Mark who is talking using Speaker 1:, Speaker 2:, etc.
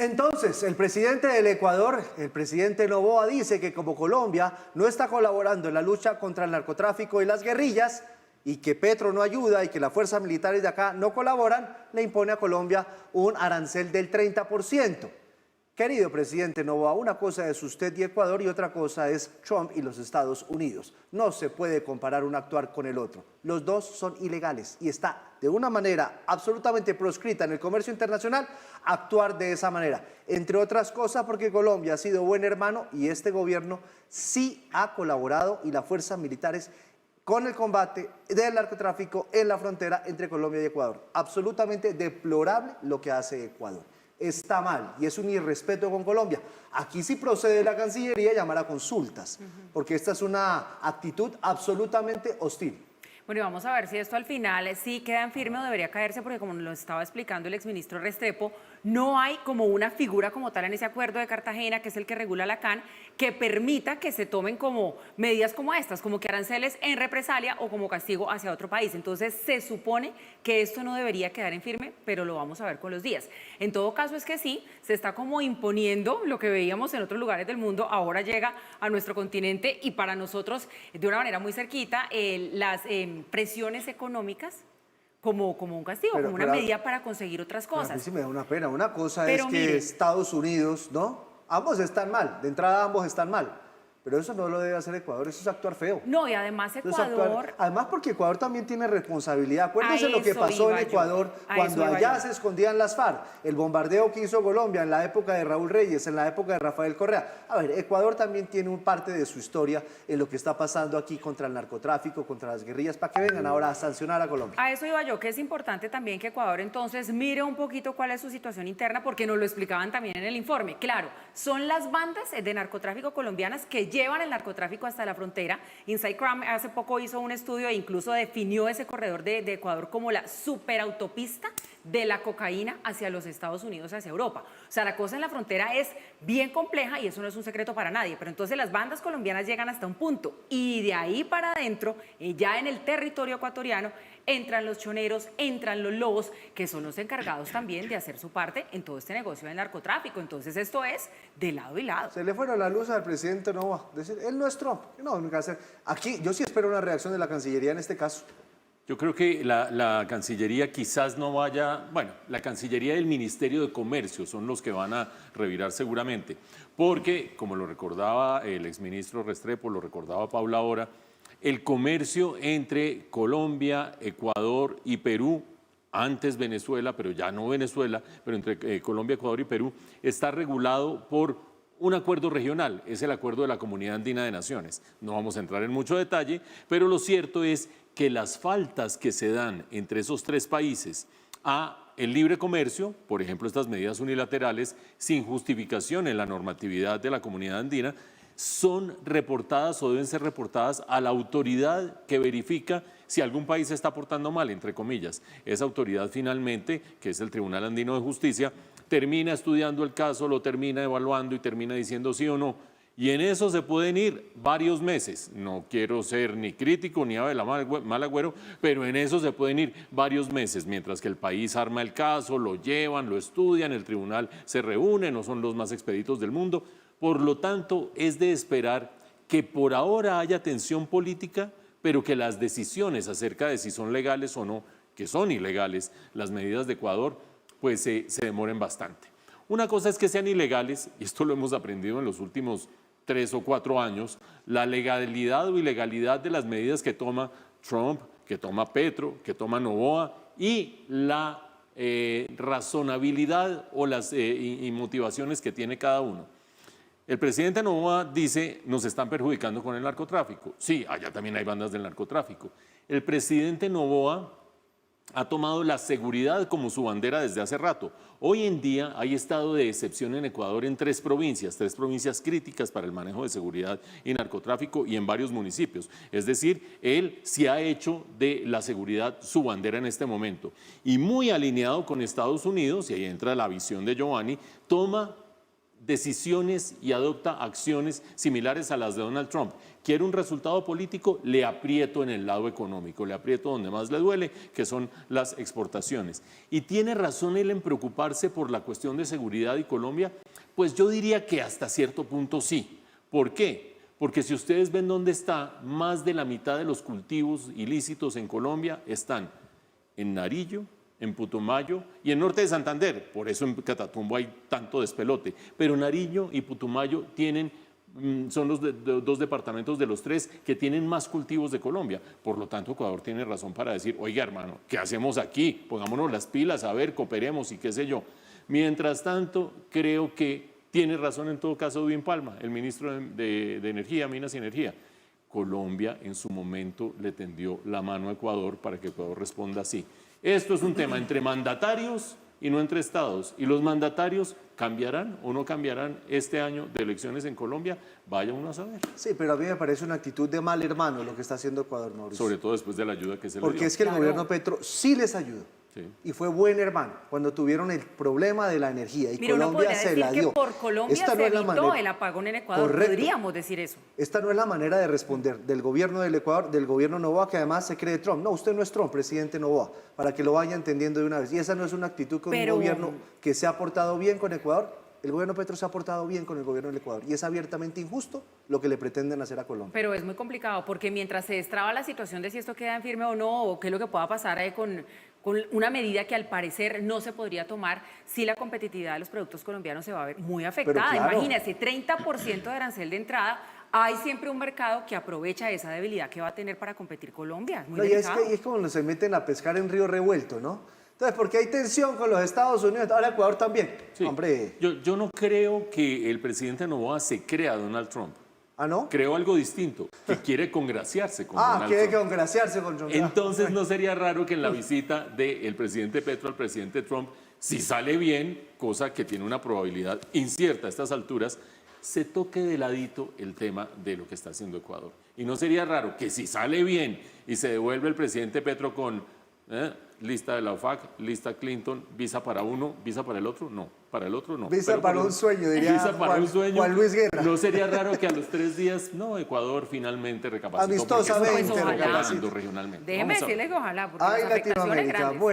Speaker 1: Entonces, el presidente del Ecuador, el presidente Noboa, dice que como Colombia no está colaborando en la lucha contra el narcotráfico y las guerrillas, y que Petro no ayuda y que las fuerzas militares de acá no colaboran, le impone a Colombia un arancel del 30%. Querido presidente Noboa, una cosa es usted y Ecuador y otra cosa es Trump y los Estados Unidos. No se puede comparar un actuar con el otro. Los dos son ilegales y está de una manera absolutamente proscrita en el comercio internacional actuar de esa manera. Entre otras cosas porque Colombia ha sido buen hermano y este gobierno sí ha colaborado y las fuerzas militares con el combate del narcotráfico en la frontera entre Colombia y Ecuador. Absolutamente deplorable lo que hace Ecuador. Está mal y es un irrespeto con Colombia. Aquí sí procede la Cancillería a llamar a consultas, porque esta es una actitud absolutamente hostil.
Speaker 2: Bueno, y vamos a ver si esto al final sí queda en firme o debería caerse, porque como nos lo estaba explicando el exministro Restrepo, no hay como una figura como tal en ese acuerdo de Cartagena, que es el que regula la CAN, que permita que se tomen como medidas como estas, como que aranceles en represalia o como castigo hacia otro país. Entonces se supone que esto no debería quedar en firme, pero lo vamos a ver con los días. En todo caso es que sí, se está como imponiendo lo que veíamos en otros lugares del mundo, ahora llega a nuestro continente y para nosotros de una manera muy cerquita las presiones económicas como un castigo, como una medida para conseguir otras cosas.
Speaker 1: A mí sí me da una pena. Una cosa es que Estados Unidos, ¿no? Ambos están mal, de entrada ambos están mal. Pero eso no lo debe hacer Ecuador, eso es actuar feo.
Speaker 2: No, y además Ecuador...
Speaker 1: Además porque Ecuador también tiene responsabilidad. Acuérdense lo que pasó en Ecuador cuando allá se escondían las FARC. El bombardeo que hizo Colombia en la época de Raúl Reyes, en la época de Rafael Correa. A ver, Ecuador también tiene un parte de su historia en lo que está pasando aquí contra el narcotráfico, contra las guerrillas, para que vengan ahora a sancionar a Colombia.
Speaker 2: A eso iba yo, que es importante también que Ecuador entonces mire un poquito cuál es su situación interna, porque nos lo explicaban también en el informe. Claro, son las bandas de narcotráfico colombianas que llevan el narcotráfico hasta la frontera. Inside Crime hace poco hizo un estudio e incluso definió ese corredor de Ecuador como la superautopista de la cocaína hacia los Estados Unidos, hacia Europa. O sea, la cosa en la frontera es bien compleja y eso no es un secreto para nadie, pero entonces las bandas colombianas llegan hasta un punto y de ahí para adentro, ya en el territorio ecuatoriano, entran los choneros, entran los lobos, que son los encargados también de hacer su parte en todo este negocio del narcotráfico. Entonces esto es de lado y lado.
Speaker 1: Se le fueron la luz al presidente Noboa. Decir, él no es Trump. No, nunca hacer. Aquí yo sí espero una reacción de la Cancillería en este caso.
Speaker 3: Yo creo que la Cancillería quizás no vaya, bueno, la Cancillería y el Ministerio de Comercio son los que van a revirar seguramente, porque, como lo recordaba el exministro Restrepo, lo recordaba Paula ahora, el comercio entre Colombia, Ecuador y Perú, antes Venezuela, pero ya no Venezuela, pero entre Colombia, Ecuador y Perú, está regulado por un acuerdo regional, es el acuerdo de la Comunidad Andina de Naciones. No vamos a entrar en mucho detalle, pero lo cierto es que las faltas que se dan entre esos tres países a el libre comercio, por ejemplo, estas medidas unilaterales sin justificación en la normatividad de la Comunidad Andina, son reportadas o deben ser reportadas a la autoridad que verifica si algún país se está portando mal, entre comillas. Esa autoridad finalmente, que es el Tribunal Andino de Justicia, termina estudiando el caso, lo termina evaluando y termina diciendo sí o no. Y en eso se pueden ir varios meses. No quiero ser ni crítico ni Abel mal agüero, pero en eso se pueden ir varios meses, mientras que el país arma el caso, lo llevan, lo estudian, el tribunal se reúne, no son los más expeditos del mundo. Por lo tanto, es de esperar que por ahora haya tensión política, pero que las decisiones acerca de si son legales o no, que son ilegales, las medidas de Ecuador, pues se demoren bastante. Una cosa es que sean ilegales, y esto lo hemos aprendido en los últimos 3 o 4 años, la legalidad o ilegalidad de las medidas que toma Trump, que toma Petro, que toma Noboa, y la razonabilidad o las y motivaciones que tiene cada uno. El presidente Noboa dice, nos están perjudicando con el narcotráfico. Sí, allá también hay bandas del narcotráfico. El presidente Noboa ha tomado la seguridad como su bandera desde hace rato. Hoy en día hay estado de excepción en Ecuador en 3 provincias críticas para el manejo de seguridad y narcotráfico y en varios municipios. Es decir, él sí ha hecho de la seguridad su bandera en este momento. Y muy alineado con Estados Unidos, y ahí entra la visión de Giovanni, toma decisiones y adopta acciones similares a las de Donald Trump. Quiere un resultado político, le aprieto en el lado económico, le aprieto donde más le duele, que son las exportaciones. Y tiene razón él en preocuparse por la cuestión de seguridad y Colombia, pues yo diría que hasta cierto punto sí. ¿Por qué? Porque si ustedes ven dónde está, más de la mitad de los cultivos ilícitos en Colombia están en Nariño, en Putumayo y en norte de Santander. Por eso en Catatumbo hay tanto despelote. Pero Nariño y Putumayo son los dos departamentos de los 3 que tienen más cultivos de Colombia. Por lo tanto, Ecuador tiene razón para decir, oiga, hermano, ¿qué hacemos aquí? Pongámonos las pilas, a ver, cooperemos y qué sé yo. Mientras tanto, creo que tiene razón en todo caso Edwin Palma, el ministro de Energía, Minas y Energía. Colombia en su momento le tendió la mano a Ecuador para que Ecuador responda así. Esto es un tema entre mandatarios y no entre estados. Y los mandatarios cambiarán o no cambiarán este año de elecciones en Colombia, vaya uno a saber.
Speaker 1: Sí, pero a mí me parece una actitud de mal hermano lo que está haciendo Ecuador, Mauricio.
Speaker 3: Sobre todo después de la ayuda que se le
Speaker 1: Porque
Speaker 3: dio.
Speaker 1: es que el gobierno Petro sí les ayudó.
Speaker 3: Sí.
Speaker 1: Y fue buen hermano cuando tuvieron el problema de la energía y
Speaker 2: Mira, uno
Speaker 1: Colombia
Speaker 2: podría
Speaker 1: se
Speaker 2: decir
Speaker 1: la
Speaker 2: que
Speaker 1: dio.
Speaker 2: por Colombia
Speaker 1: Esta no
Speaker 2: se
Speaker 1: es la
Speaker 2: evitó
Speaker 1: manera.
Speaker 2: el apagón en Ecuador.
Speaker 1: Correcto.
Speaker 2: Podríamos decir eso.
Speaker 1: Esta no es la manera de responder del gobierno del Ecuador, del gobierno Noboa, que además se cree Trump. No, usted no es Trump, presidente Noboa, para que lo vaya entendiendo de una vez. Y esa no es una actitud con
Speaker 2: Pero-
Speaker 1: un gobierno que se ha portado bien con Ecuador. El gobierno Petro se ha portado bien con el gobierno del Ecuador. Y es abiertamente injusto lo que le pretenden hacer a Colombia.
Speaker 2: Pero es muy complicado porque mientras se destraba la situación de si esto queda en firme o no, o qué es lo que pueda pasar con una medida que al parecer no se podría tomar, si la competitividad de los productos colombianos se va a ver muy afectada.
Speaker 1: claro.
Speaker 2: Imagínese, 30% de arancel de entrada, hay siempre un mercado que aprovecha esa debilidad que va a tener para competir Colombia. Es muy
Speaker 1: No, y es
Speaker 2: delicado.
Speaker 1: que es como cuando se meten a pescar en río revuelto, ¿no? Entonces, porque hay tensión con los Estados Unidos, ahora Ecuador también.
Speaker 3: Sí.
Speaker 1: Hombre,
Speaker 3: Yo no creo que el presidente Noboa se crea a Donald Trump.
Speaker 1: ¿ah, no?
Speaker 3: Creo algo distinto, que quiere congraciarse con
Speaker 1: Ah,
Speaker 3: Donald
Speaker 1: quiere
Speaker 3: Trump.
Speaker 1: congraciarse con Trump.
Speaker 3: Entonces no sería raro que en la visita del presidente Petro al presidente Trump, si sale bien, cosa que tiene una probabilidad incierta a estas alturas, se toque de ladito el tema de lo que está haciendo Ecuador. Y no sería raro que si sale bien y se devuelve el presidente Petro con lista de la OFAC, lista Clinton, visa para uno, visa para el otro, no, para el otro no.
Speaker 1: Visa
Speaker 3: Pero
Speaker 1: para
Speaker 3: por
Speaker 1: un sueño, diría
Speaker 3: Visa para
Speaker 1: Juan-
Speaker 3: un sueño.
Speaker 1: Juan Luis Guerra.
Speaker 3: No sería raro que a los 3 días, no, Ecuador finalmente recapacitó. porque
Speaker 1: Amistosamente
Speaker 3: estamos
Speaker 2: recapacitó.
Speaker 3: jugando regionalmente.
Speaker 2: Déjeme
Speaker 3: Vamos a ver.
Speaker 2: decirle que ojalá, porque
Speaker 1: Ay,
Speaker 2: las afectaciones
Speaker 1: Latinoamérica,
Speaker 2: grandes.
Speaker 1: bueno.